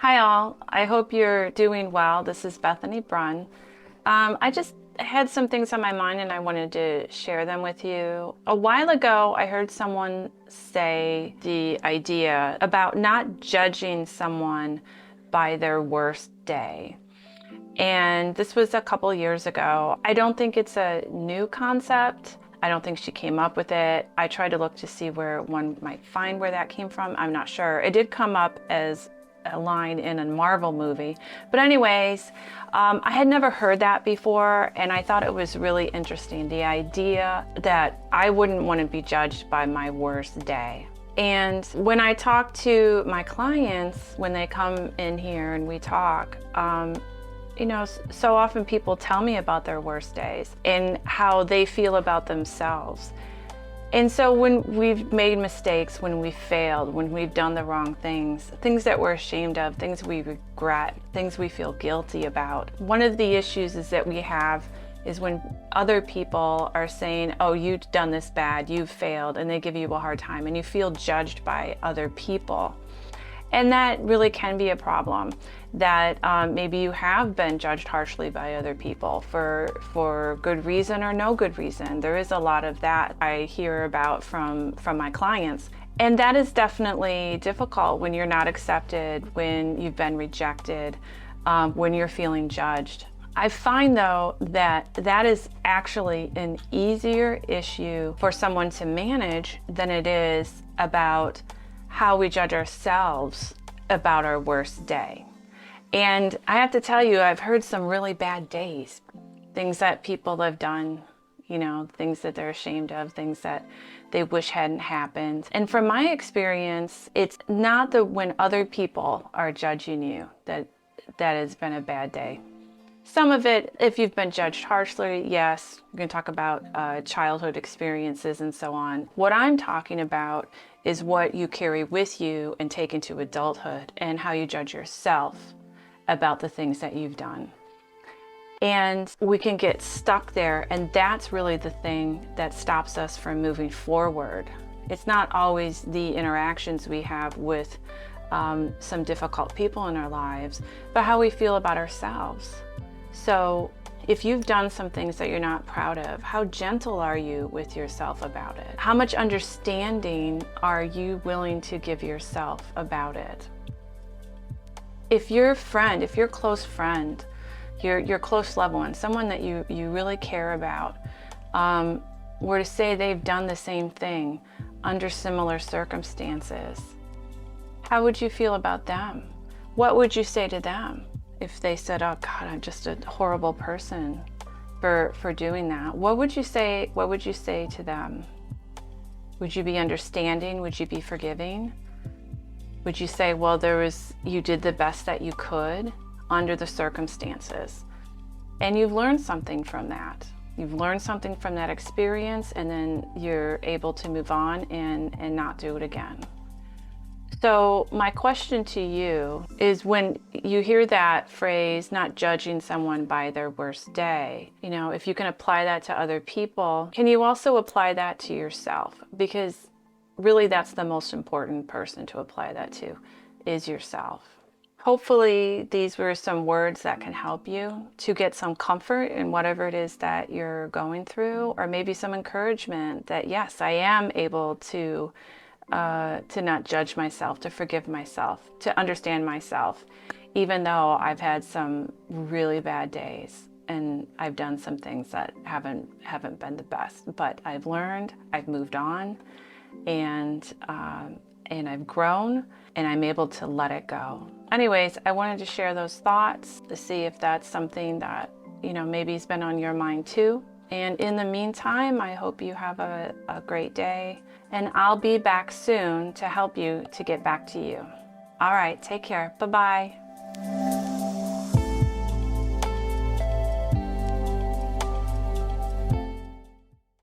Hi all, I hope you're doing well. This is Bethany Brunn. I just had some things on my mind and I wanted to share them with you. A while ago, I heard someone say the idea about not judging someone by their worst day. And this was a couple years ago. I don't think it's a new concept. I don't think she came up with it. I tried to look to see where one might find where that came from. I'm not sure. It did come up as a line in a Marvel movie. But anyways, I had never heard that before, and I thought it was really interesting. The idea that I wouldn't want to be judged by my worst day. And when I talk to my clients, when they come in here and we talk, so often people tell me about their worst days and how they feel about themselves. And so when we've made mistakes, when we've failed, when we've done the wrong things, things that we're ashamed of, things we regret, things we feel guilty about, one of the issues is that we have is when other people are saying, oh, you've done this bad, you've failed, and they give you a hard time, and you feel judged by other people. And that really can be a problem, that maybe you have been judged harshly by other people for good reason or no good reason. There is a lot of that I hear about from my clients. And that is definitely difficult when you're not accepted, when you've been rejected, when you're feeling judged. I find though that that is actually an easier issue for someone to manage than it is about how we judge ourselves about our worst day. And I have to tell you, I've heard some really bad days, things that people have done, things that they're ashamed of, things that they wish hadn't happened. And from my experience, it's not when other people are judging you that has been a bad day. Some of it, if you've been judged harshly, yes, we're going to talk about childhood experiences and so on. What I'm talking about is what you carry with you and take into adulthood and how you judge yourself about the things that you've done. And we can get stuck there, and that's really the thing that stops us from moving forward. It's not always the interactions we have with some difficult people in our lives, but how we feel about ourselves. So if you've done some things that you're not proud of, how gentle are you with yourself about it? How much understanding are you willing to give yourself about it? If your friend, if your close friend, your close loved one, someone that you really care about, were to say they've done the same thing under similar circumstances, how would you feel about them? What would you say to them? If they said, oh God, I'm just a horrible person for doing that, what would you say to them? Would you be understanding? Would you be forgiving? Would you say, well, you did the best that you could under the circumstances, and you've learned something from that. You've learned something from that experience, and then you're able to move on and not do it again. So my question to you is, when you hear that phrase, not judging someone by their worst day, if you can apply that to other people, can you also apply that to yourself? Because really that's the most important person to apply that to, is yourself. Hopefully these were some words that can help you to get some comfort in whatever it is that you're going through, or maybe some encouragement that yes, I am able to not judge myself, to forgive myself, to understand myself, even though I've had some really bad days and I've done some things that haven't been the best. But I've learned, I've moved on, and I've grown, and I'm able to let it go. Anyways, I wanted to share those thoughts to see if that's something that maybe has been on your mind too. And in the meantime, I hope you have a great day, and I'll be back soon to help you to get back to you. All right, take care. Bye-bye.